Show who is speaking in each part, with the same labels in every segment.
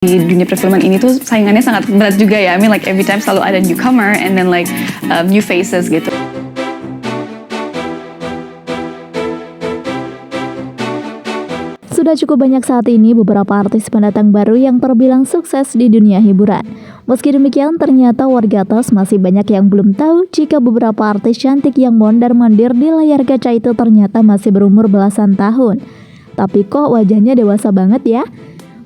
Speaker 1: Di dunia perfilman ini tuh saingannya sangat berat juga ya. I mean like every time selalu ada newcomer and then like new faces gitu.
Speaker 2: Sudah cukup banyak saat ini beberapa artis pendatang baru yang terbilang sukses di dunia hiburan. Meski demikian, ternyata warga tos masih banyak yang belum tahu jika beberapa artis cantik yang mondar-mandir di layar kaca itu ternyata masih berumur belasan tahun. Tapi kok wajahnya dewasa banget ya?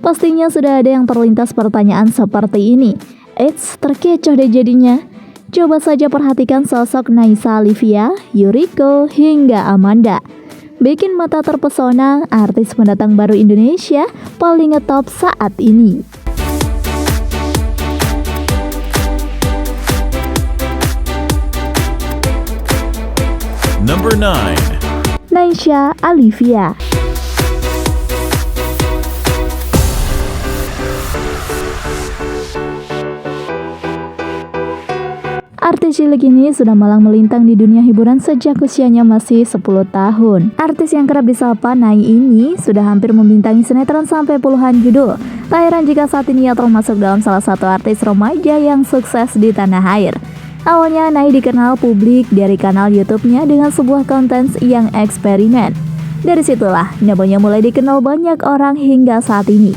Speaker 2: Pastinya sudah ada yang terlintas pertanyaan seperti ini. Eits, terkecoh deh jadinya. Coba saja perhatikan sosok Naysha Olivia, Yuriko, hingga Amanda. Bikin mata terpesona, artis pendatang baru Indonesia paling ngetop saat ini.
Speaker 3: Number 9.
Speaker 2: Naysha Olivia. Artis cilik ini sudah malang melintang di dunia hiburan sejak usianya masih 10 tahun. Artis yang kerap disapa Nai ini sudah hampir membintangi sinetron sampai puluhan judul. Tak heran jika saat ini ia termasuk dalam salah satu artis remaja yang sukses di tanah air. Awalnya Nai dikenal publik dari kanal YouTube-nya dengan sebuah konten yang eksperimen. Dari situlah namanya mulai dikenal banyak orang hingga saat ini.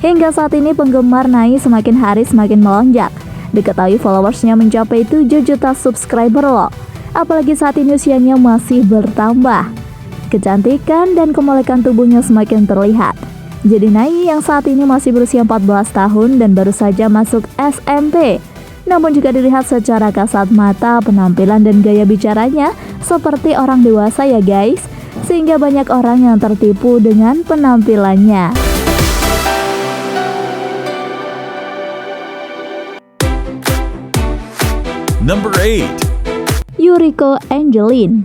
Speaker 2: Hingga saat ini penggemar Nai semakin hari semakin melonjak. Diketahui followersnya mencapai 7 juta subscriber loh. Apalagi saat ini usianya masih bertambah. Kecantikan dan kemolekan tubuhnya semakin terlihat. Jadi Nai yang saat ini masih berusia 14 tahun dan baru saja masuk SMP. Namun juga dilihat secara kasat mata, penampilan dan gaya bicaranya seperti orang dewasa ya guys. Sehingga banyak orang yang tertipu dengan penampilannya.
Speaker 3: Number 8.
Speaker 2: Yuriko Angelin.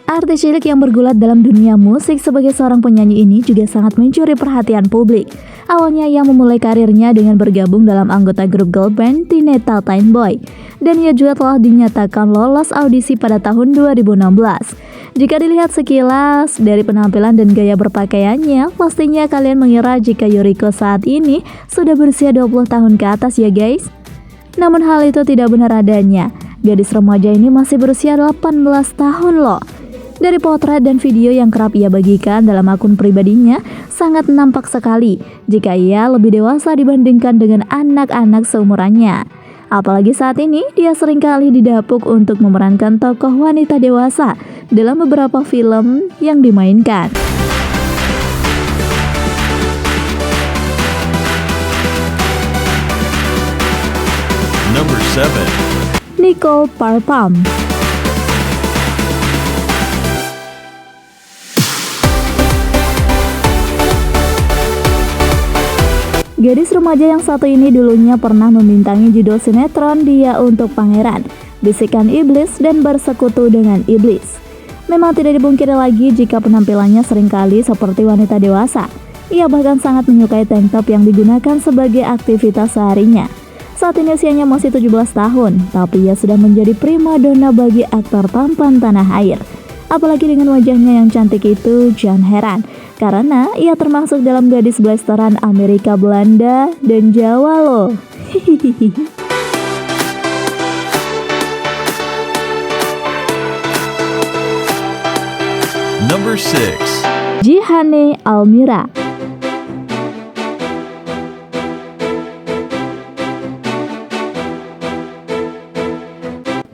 Speaker 2: Artis cilik yang bergulat dalam dunia musik sebagai seorang penyanyi ini juga sangat mencuri perhatian publik. Awalnya ia memulai karirnya dengan bergabung dalam anggota grup girl band Tineta Teen Boy. Dan ia juga telah dinyatakan lolos audisi pada tahun 2016. Jika dilihat sekilas dari penampilan dan gaya berpakaiannya, pastinya kalian mengira jika Yuriko saat ini sudah berusia 20 tahun ke atas ya guys. Namun hal itu tidak benar adanya. Gadis remaja ini masih berusia 18 tahun loh. Dari potret dan video yang kerap ia bagikan dalam akun pribadinya, sangat nampak sekali jika ia lebih dewasa dibandingkan dengan anak-anak seumurannya. Apalagi saat ini dia seringkali didapuk untuk memerankan tokoh wanita dewasa dalam beberapa film yang dimainkan.
Speaker 3: Number 7.
Speaker 2: Nicole Parpam. Gadis remaja yang satu ini dulunya pernah membintangi judul sinetron Dia Untuk Pangeran, Bisikan Iblis, dan Bersekutu dengan Iblis. Memang tidak dipungkiri lagi jika penampilannya seringkali seperti wanita dewasa. Ia bahkan sangat menyukai tank top yang digunakan sebagai aktivitas seharinya. Saat ini usianya masih 17 tahun, tapi ia sudah menjadi primadona bagi aktor tampan tanah air. Apalagi dengan wajahnya yang cantik itu, jangan heran, karena ia termasuk dalam gadis blasteran Amerika, Belanda, dan Jawa loh.
Speaker 3: Number 6.
Speaker 2: Jihane Almira.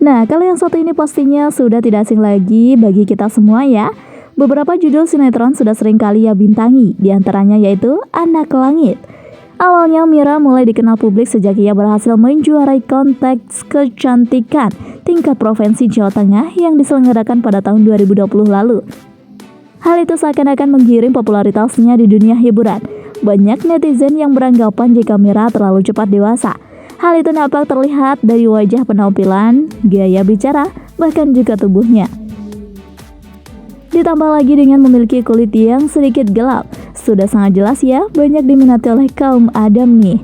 Speaker 2: Nah, kalau yang satu ini pastinya sudah tidak asing lagi bagi kita semua ya. Beberapa judul sinetron sudah sering kali ia bintangi, diantaranya yaitu Anak Langit. Awalnya Mira mulai dikenal publik sejak ia berhasil menjuarai kontes kecantikan tingkat provinsi Jawa Tengah yang diselenggarakan pada tahun 2020 lalu. Hal itu seakan-akan menggiring popularitasnya di dunia hiburan. Banyak netizen yang beranggapan jika Mira terlalu cepat dewasa. Hal itu nampak terlihat dari wajah, penampilan, gaya bicara, bahkan juga tubuhnya. Ditambah lagi dengan memiliki kulit yang sedikit gelap, sudah sangat jelas ya banyak diminati oleh kaum Adam nih.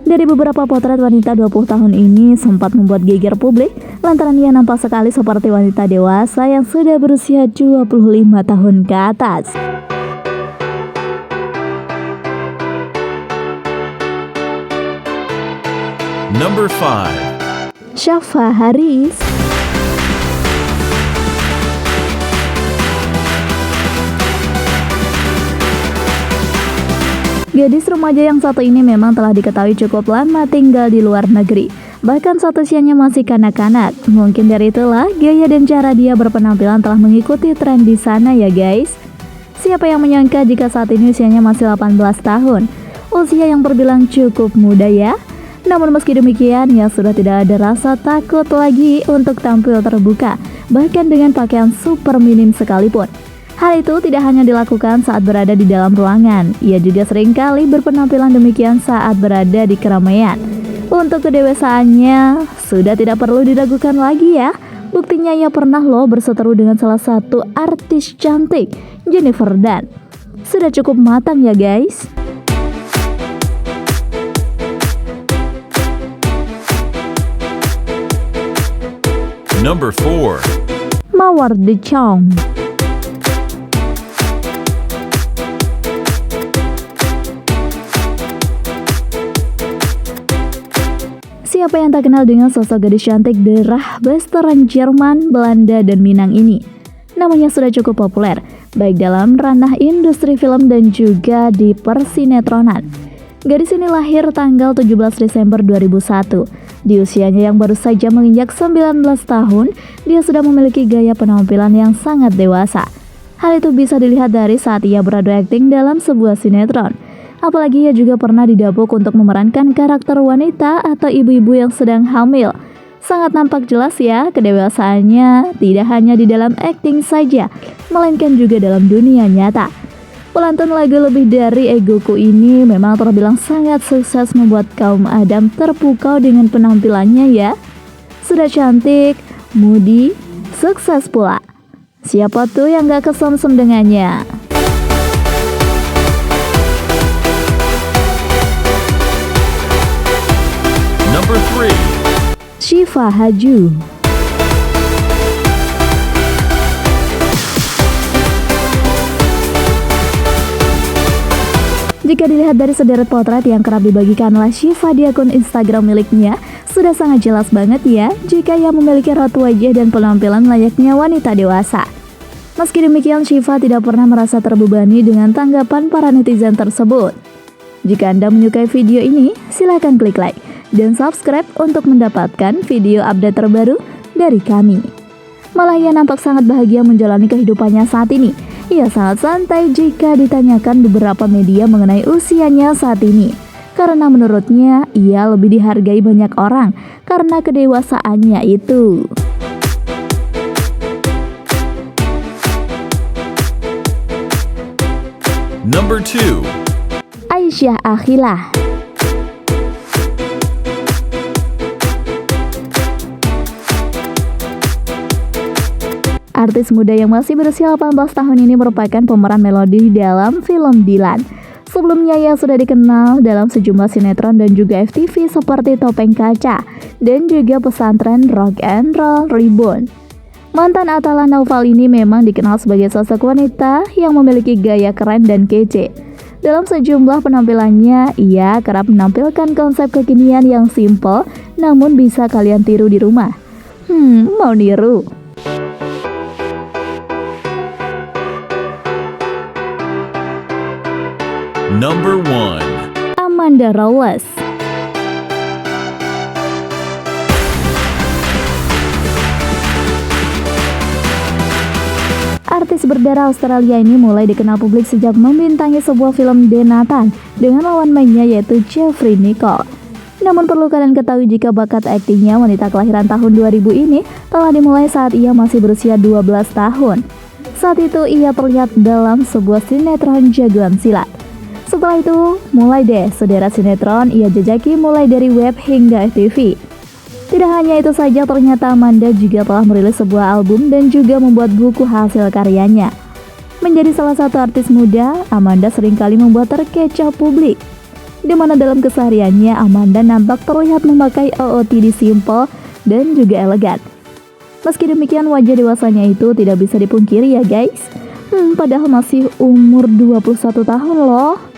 Speaker 2: Dari beberapa potret wanita 20 tahun ini sempat membuat geger publik lantaran ia nampak sekali seperti wanita dewasa yang sudah berusia 25 tahun ke atas.
Speaker 3: Number 5.
Speaker 2: Syafa Haris. Gadis remaja yang satu ini memang telah diketahui cukup lama tinggal di luar negeri. Bahkan saat usianya masih kanak-kanak. Mungkin dari itulah gaya dan cara dia berpenampilan telah mengikuti tren di sana ya guys. Siapa yang menyangka jika saat ini usianya masih 18 tahun. Usia yang terbilang cukup muda ya. Namun meski demikian, ia sudah tidak ada rasa takut lagi untuk tampil terbuka, bahkan dengan pakaian super minim sekalipun. Hal itu tidak hanya dilakukan saat berada di dalam ruangan, ia juga seringkali berpenampilan demikian saat berada di keramaian. Untuk kedewasaannya, sudah tidak perlu diragukan lagi ya. Buktinya ia pernah loh berseteru dengan salah satu artis cantik, Jennifer Dunn. Sudah cukup matang ya guys.
Speaker 3: Number 4.
Speaker 2: Mawar De Chong. Siapa yang tak kenal dengan sosok gadis cantik darah blasteran Jerman, Belanda, dan Minang ini? Namanya sudah cukup populer, baik dalam ranah industri film dan juga di persinetronan. Gadis ini lahir tanggal 17 Desember 2001. Di usianya yang baru saja menginjak 19 tahun, dia sudah memiliki gaya penampilan yang sangat dewasa. Hal itu bisa dilihat dari saat ia beradu akting dalam sebuah sinetron. Apalagi ia juga pernah didapuk untuk memerankan karakter wanita atau ibu-ibu yang sedang hamil. Sangat nampak jelas ya kedewasaannya tidak hanya di dalam akting saja, melainkan juga dalam dunia nyata. Pelantun lagu Lebih Dari Egoku ini memang terbilang sangat sukses membuat kaum Adam terpukau dengan penampilannya ya. Sudah cantik, moody, sukses pula. Siapa tuh yang gak kesemsem dengannya?
Speaker 3: Number 3.
Speaker 2: Syifa Haju. Jika dilihat dari sederet potret yang kerap dibagikan oleh Syifa di akun Instagram miliknya, sudah sangat jelas banget ya jika ia memiliki raut wajah dan penampilan layaknya wanita dewasa. Meski demikian, Syifa tidak pernah merasa terbebani dengan tanggapan para netizen tersebut. Jika Anda menyukai video ini, silahkan klik like dan subscribe untuk mendapatkan video update terbaru dari kami. Malah ia nampak sangat bahagia menjalani kehidupannya saat ini. Ia sangat santai jika ditanyakan beberapa media mengenai usianya saat ini. Karena menurutnya, ia lebih dihargai banyak orang karena kedewasaannya itu.
Speaker 3: Number 2.
Speaker 2: Aisyah Akhilah. Artis muda yang masih berusia 18 tahun ini merupakan pemeran melodi dalam film Dilan. Sebelumnya ia sudah dikenal dalam sejumlah sinetron dan juga FTV seperti Topeng Kaca dan juga Pesantren Rock and Roll Reborn. Mantan Atala Naufal ini memang dikenal sebagai sosok wanita yang memiliki gaya keren dan kece. Dalam sejumlah penampilannya, ia kerap menampilkan konsep kekinian yang simple namun bisa kalian tiru di rumah. Mau niru?
Speaker 3: Number 1.
Speaker 2: Amanda Rowles. Artis berdarah Australia ini mulai dikenal publik sejak membintangi sebuah film The Nathan dengan lawan mainnya yaitu Jeffrey Nicole. Namun perlu kalian ketahui jika bakat aktingnya wanita kelahiran tahun 2000 ini telah dimulai saat ia masih berusia 12 tahun. Saat itu ia terlihat dalam sebuah sinetron jagoan silat. Setelah itu, mulai deh sederet sinetron ia jajaki mulai dari web hingga FTV. Tidak hanya itu saja, ternyata Amanda juga telah merilis sebuah album dan juga membuat buku hasil karyanya. Menjadi salah satu artis muda, Amanda seringkali membuat terkecoh publik. di mana dalam kesehariannya Amanda nampak terlihat memakai OOTD simple dan juga elegan. Meski demikian, wajah dewasanya itu tidak bisa dipungkiri ya guys. Padahal masih umur 21 tahun loh.